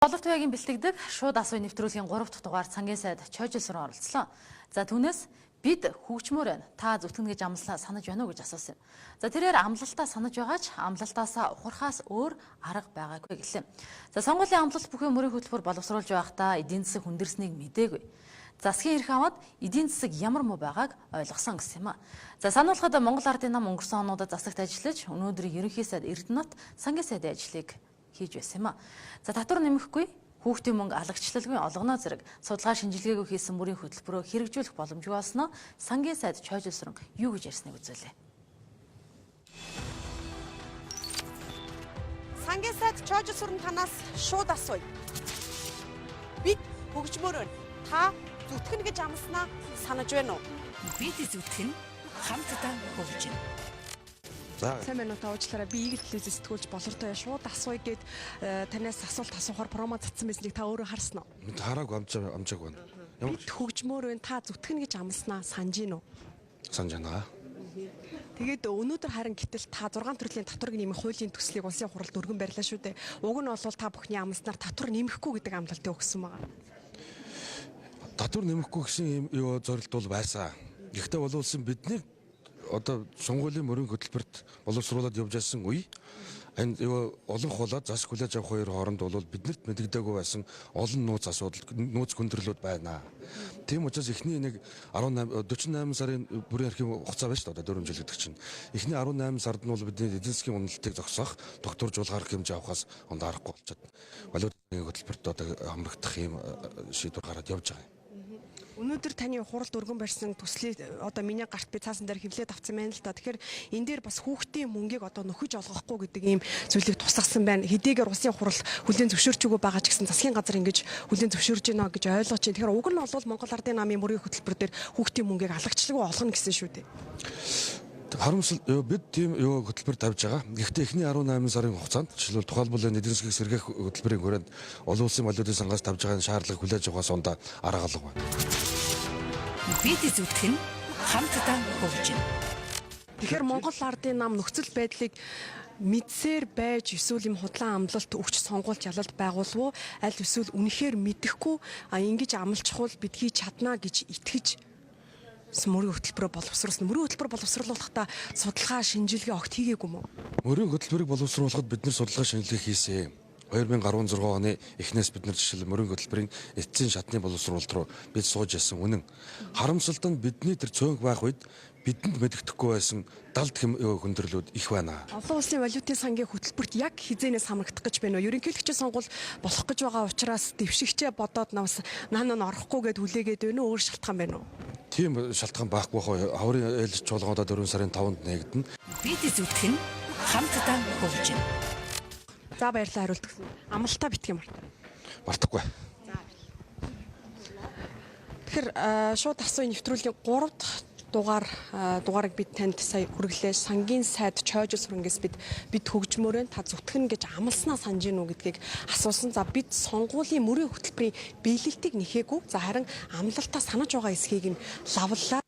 Боловт байгийн бэлтгэдэг шууд асууя нэвтрүүлгийн 3 дахь дугаар цангийн сайд Чойжилсрон оролцлоо. За түүнээс бид хөгжмөр байна. Та зүтгэн гэж амлалаа санаж байна уу гэж асуусан юм. За тэрээр амлалтаа санаж байгаач амлалтаасаа ухрахаас өөр арга байгаагүй гэлээ. За сонгуулийн амлалт бүхэн мөрийн хөтөлбөр боловсруулж байхдаа эдийн засаг хүндэрснийг мэдээгүй. Засгийн эрх аваад эдийн засаг ямар муу байгааг ойлгосон гэсэн юм а. За сануулхад Монгол Ардын нам өнгөрсөн онуудад засагт ажиллаж өнөөдөр ерөнхий сайд Эрдэнэт сангийн сайдын ажлыг хийж байсан юм а. За татвар нэмэхгүй хүүхдийн мөнгө алагчлалгүй олгоно зэрэг судалгаа шинжилгээгүй хийсэн мөрийн хөтөлбөрөөр хэрэгжүүлэх боломжгүй болсноо сангийн сайд Чойжилсрон юу гэж ярьсныг үзүүлээ. Сангийн сайд Чойжилсрон танаас шууд асууя. Бид хөгжмөр байна. Та зүтгэн гэж амласнаа санаж байна уу? Бид зүтгэн хамтдаа хөгжинэ. Сайн байна уу та уучлаарай. Би Игэл телевизэд сэтгүүлч болортой шууд асууя гэд танаас асуулт асуухаар промо цацсан байсныг та өөрөө харсан уу? Бид хараагүй амжааг байна. Бид хөгжмөр байна. Та зүтгэн гэж амласнаа санаж гин үү? Санаж байна. Тэгээд өнөөдөр харин гэтэл та 6 төрлийн татварыг нэмэх хуулийн төслийг улсын хуралд өргөн барьлаа шүү дээ. Уг нь бол та бүхний амласнаар татвар нэмэхгүй гэдэг амлалтыг өгсөн байгаа. Татвар нэмэхгүй гэсэн юм зорилт бол байсан. Гэхдээ улсын бидний одоо сонгуулийн мөрийн хөтөлбөрт боловсруулаад явж байсан үе энэ олон хулаад засаг хүлээж авах хоёр хооронд бол биднэрт мэдэгдээгүй байсан олон нууц асуудал нууц хүндрэлүүд байна. Тийм учраас эхний нэг 48 сарын бүрийн архив хугацаа байна шүү дээ 4 жил гэдэг чинь. Эхний 18 сард нь бол бидний эдийн засгийн уналтыг зогсоох, докторжуулах хэмжээ авахаас ондарахгүй болчиход валютын хөтөлбөрт одоо хамрагдах юм шийдвэр гараад явж байгаа юм. Өнөөдөр таны хуралд өргөн барьсан төслийг одоо миний гарт би цаасан дээр хэвлээд авсан байна л та. Тэгэхээр энэ дээр бас хүүхдийн мөнгийг одоо нөхөж олгохгүй гэдэг ийм зүйлийг тусгасан байна. Хэдийгээр улсын хурал хүлээн зөвшөөрч өгөө байгаа ч гэсэн засгийн газар ингэж хүлээн зөвшөөрж байна гэж ойлгож байна. Тэгэхээр уг нь бол Монгол Ардын намын мөрийн хөтөлбөр дээр хүүхдийн мөнгийг алагчлалгүй олгоно гэсэн шүү дээ. Харамсал бид тийм хөтөлбөр тавьж байгаа. Гэхдээ эхний 18 сарын хугацаанд жишээлбэл тухайлбал эдийн засгийг сэргээх хөтөлбөрийн хүрээнд олон улсын валютын сангаас тавьж байгаа шаардлага хүлээж авахаас ундаа арга алга байна. Бид зүтгэн хамтдаа хөгжинэ. Тэгэхээр Монгол Ардын нам нөхцөл байдлыг мэдсээр байж эсвэл юм худлаа амлалт өгч сонгуульч ялалт байгуулв уу? Аль эсвэл үнэхээр мэдэхгүй ингэж амлчихвал бид хийж чадна гэж итгэж мөрийн хөтөлбөрөөр боловсруулсан. Мөрийн хөтөлбөр боловсруулахдаа судалгаа шинжилгээ огт хийгээгүй мө? Мөрийн хөтөлбөрийг боловсруулахад бид нар судалгаа шинжилгээ хийсэн. 2016 оны эхнээс бид нар жишээл мөрийн хөтөлбөрийн эцсийн шатны боловсруулалт руу бид сууж ясан үнэн. Харамсалт нь бидний тэр цөөнх байх үед бидэнд мэддэхгүй байсан далд хүндрэлүүд их байна. Олон улсын валютын сангийн хөтөлбөрт яг хизээнээс хамрагдах гэж байна уу? Ерөнхийлөгчийн сонгуул болох гэж байгаа учраас дэвшигчээ бодоод навс наан орохгүй гэд хүлээгээд байна уу? Өөр шалтгаан байна уу? Тийм шалтгаан байхгүй хоо. Хаврын ээлж чуулгандаа 4 сарын 5-нд нэгдэнэ. Бид зүтгэн хамтдаа хөгжинэ. За баярлалаа хариулт өгсөн. Амлалтаа битгий мартаа. Мартахгүй. Тэгэхээр шууд асууя нэвтрүүлгийн 3 дахь дугаарыг бид танд сая хүргэлээ. Сангийн сайд Чойжилсронгээс бид хөгжмөрөө та зүтгэн гэж амласнаа санаж гин үү гэдгийг асуусан. За бид сонгуулийн мөрийн хөтөлбөрийн биелэлтийг нэхээгүй. За харин амлалтаа санаж байгаа эсхийг нь лавлаа.